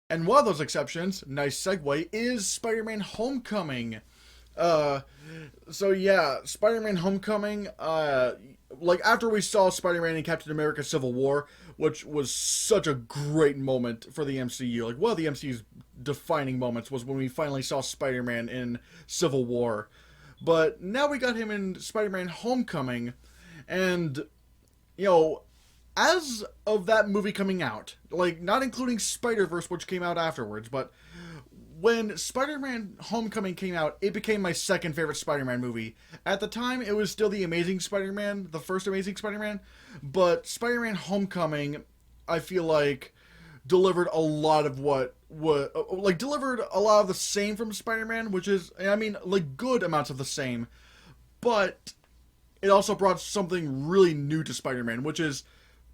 And one of those exceptions, nice segue, is Spider-Man Homecoming. Uh, so yeah, Spider-Man Homecoming, like after we saw Spider-Man and Captain America Civil War, which was such a great moment for the MCU. Like one of the MCU's defining moments was when we finally saw Spider-Man in Civil War. But now we got him in Spider-Man Homecoming, and you know, as of that movie coming out, like not including Spider-Verse, which came out afterwards, but when Spider-Man Homecoming came out, it became my second favorite Spider-Man movie. At the time, it was still the Amazing Spider-Man, the first Amazing Spider-Man, but Spider-Man Homecoming, I feel like delivered a lot of what like delivered a lot of the same from Spider-Man, which is I mean like good amounts of the same, but it also brought something really new to Spider-Man, which is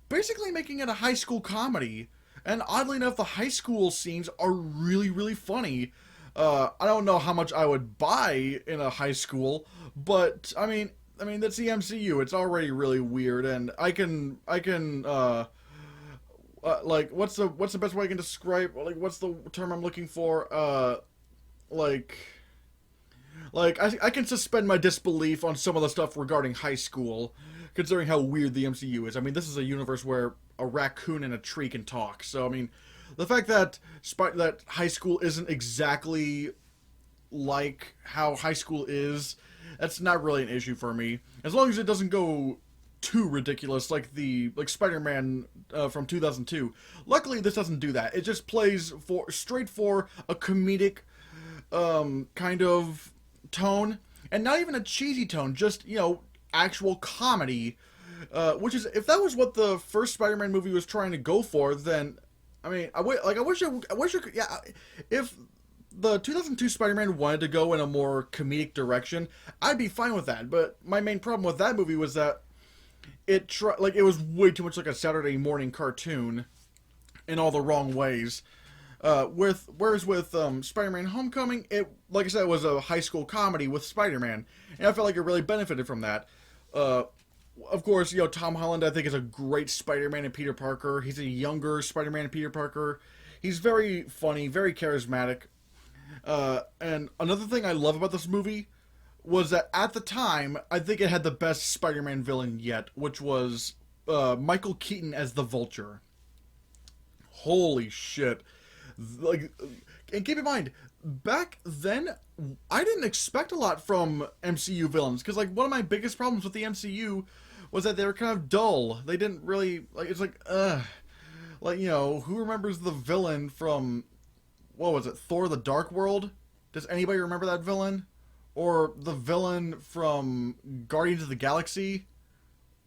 basically making it a high school comedy. And oddly enough, the high school scenes are really, really funny. I don't know how much I would buy in a high school, but I mean that's the MCU. It's already really weird, and like what's the best way I can describe like what's the term I'm looking for? Like I can suspend my disbelief on some of the stuff regarding high school, considering how weird the MCU is. I mean, this is a universe where a raccoon and a tree can talk. So I mean, the fact that that high school isn't exactly like how high school is, that's not really an issue for me. As long as it doesn't go too ridiculous like Spider-Man from 2002. Luckily, this doesn't do that. It just plays for straight for a comedic kind of tone, and not even a cheesy tone, just actual comedy. Which is, if that was what the first Spider-Man movie was trying to go for, then I mean, I wish it could, yeah. If the 2002 Spider-Man wanted to go in a more comedic direction, I'd be fine with that. But my main problem with that movie was that it was way too much like a Saturday morning cartoon in all the wrong ways. Whereas with Spider-Man Homecoming, it like I said, it was a high school comedy with Spider-Man, and I felt like it really benefited from that. Uh, of course, Tom Holland I think is a great Spider-Man and Peter Parker. He's a younger Spider-Man and Peter Parker. He's very funny, very charismatic. And another thing I love about this movie was that at the time, I think it had the best Spider-Man villain yet, which was Michael Keaton as the Vulture. Holy shit! Like, and keep in mind, back then, I didn't expect a lot from MCU villains because like one of my biggest problems with the MCU was that they were kind of dull. They didn't really like. It's like, like who remembers the villain from what was it, Thor: The Dark World? Does anybody remember that villain? Or the villain from Guardians of the Galaxy?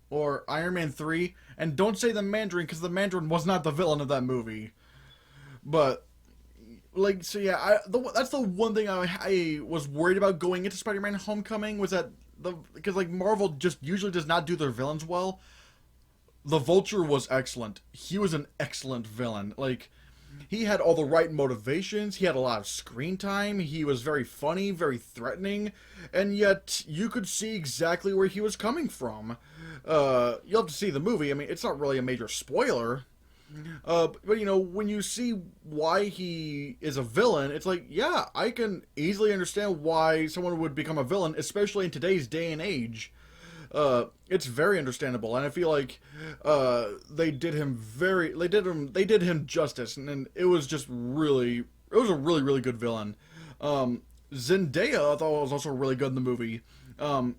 Or Iron Man 3? And don't say the Mandarin, because the Mandarin was not the villain of that movie. But, like, so yeah, that's the one thing I was worried about going into Spider-Man Homecoming, was that, because, like, Marvel just usually does not do their villains well. The Vulture was excellent. He was an excellent villain. Like, he had all the right motivations. He had a lot of screen time. He was very funny, very threatening, and yet you could see exactly where he was coming from. You'll have to see the movie. I mean, it's not really a major spoiler. But when you see why he is a villain, it's like, yeah, I can easily understand why someone would become a villain, especially in today's day and age. It's very understandable, and I feel like they did him justice, and it was just really, it was a really, really good villain. Zendaya I thought was also really good in the movie. Um,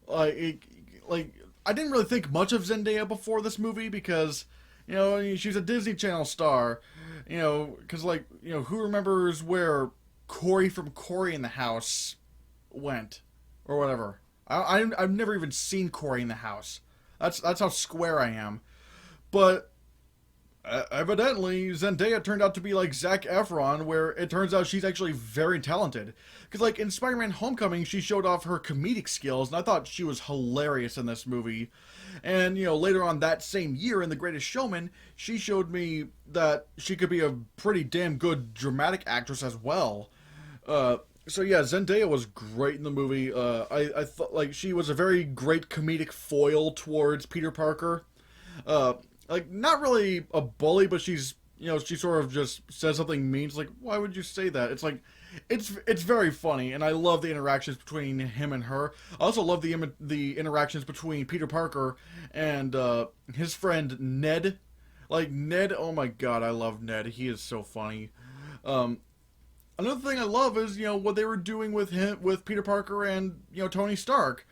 like, like I didn't really think much of Zendaya before this movie because she's a Disney Channel star. Because who remembers where Corey from Corey in the House went or whatever. I've never even seen Corey in the House. That's how square I am. But evidently, Zendaya turned out to be like Zac Efron, where it turns out she's actually very talented. Because like in Spider-Man Homecoming, she showed off her comedic skills, and I thought she was hilarious in this movie. And later on that same year in The Greatest Showman, she showed me that she could be a pretty damn good dramatic actress as well. So yeah, Zendaya was great in the movie. I thought like she was a very great comedic foil towards Peter Parker. Like not really a bully, but she's she sort of just says something mean. It's like, why would you say that? It's like, it's very funny, and I love the interactions between him and her. I also love the interactions between Peter Parker and his friend Ned. Like Ned, oh my god, I love Ned. He is so funny. Um, Another thing I love is what they were doing with Peter Parker and Tony Stark.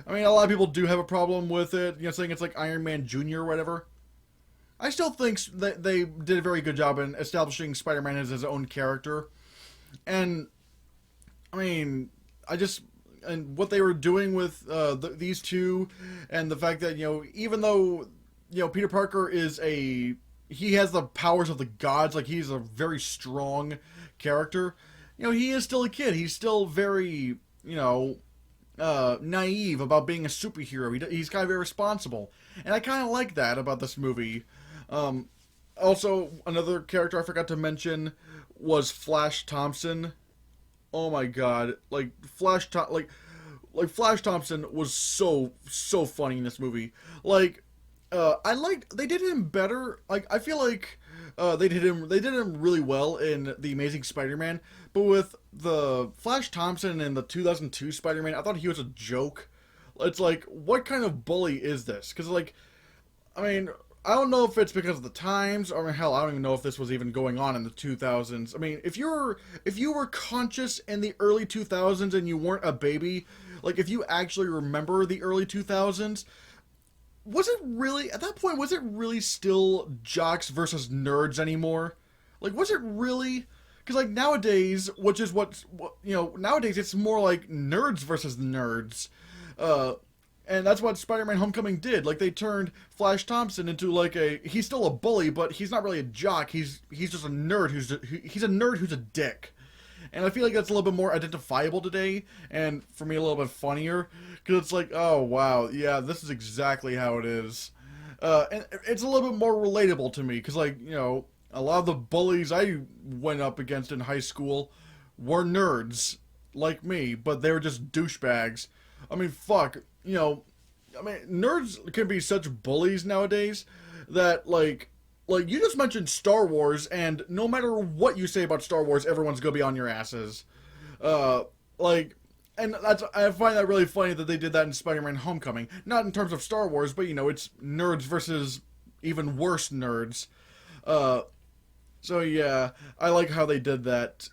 I mean, a lot of people do have a problem with it, saying it's like Iron Man Jr. or whatever. I still think that they did a very good job in establishing Spider-Man as his own character. And, I mean, and what they were doing with these two, and the fact that, even though, Peter Parker he has the powers of the gods, like, he's a very strong character, he is still a kid. He's still very, naive about being a superhero. He's kind of irresponsible. And I kind of like that about this movie. Um, Also, another character I forgot to mention was Flash Thompson. Oh my god, like Flash Thompson was so funny in this movie. Like, they did him better. Like, I feel like they did him really well in the Amazing Spider-Man, but with the Flash Thompson in the 2002 Spider-Man, I thought he was a joke. It's like, what kind of bully is this? Because, like, I mean, I don't know if it's because of the times, or hell, I don't even know if this was even going on in the 2000s. I mean, if you were conscious in the early 2000s and you weren't a baby, like, if you actually remember the early 2000s, was it really, at that point, was it really still jocks versus nerds anymore? Like, was it really? Because, like, nowadays, nowadays it's more like nerds versus nerds. Uh, and that's what Spider-Man Homecoming did. Like, they turned Flash Thompson into, like, he's still a bully, but he's not really a jock. He's just a nerd he's a nerd who's a dick. And I feel like that's a little bit more identifiable today, and for me a little bit funnier, because it's like, oh wow, yeah, this is exactly how it is. And it's a little bit more relatable to me, because, like, a lot of the bullies I went up against in high school were nerds, like me, but they were just douchebags. I mean, fuck, I mean, nerds can be such bullies nowadays that, like, you just mentioned Star Wars, and no matter what you say about Star Wars, everyone's gonna be on your asses. Uh, like, and I find that really funny that they did that in Spider-Man Homecoming. Not in terms of Star Wars, but, it's nerds versus even worse nerds. Uh, so yeah, I like how they did that.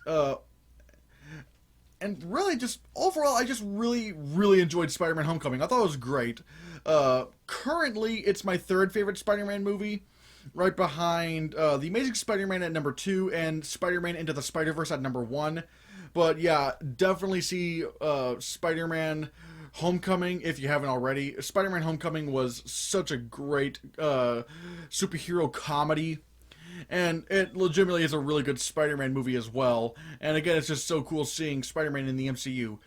And really, just overall, I just really enjoyed Spider-Man Homecoming. I thought it was great. Currently, it's my third favorite Spider-Man movie, right behind The Amazing Spider-Man at number 2 and Spider-Man Into the Spider-Verse at number 1. But yeah, definitely see Spider-Man Homecoming if you haven't already. Spider-Man Homecoming was such a great superhero comedy. And it legitimately is a really good Spider-Man movie as well. And again, it's just so cool seeing Spider-Man in the MCU.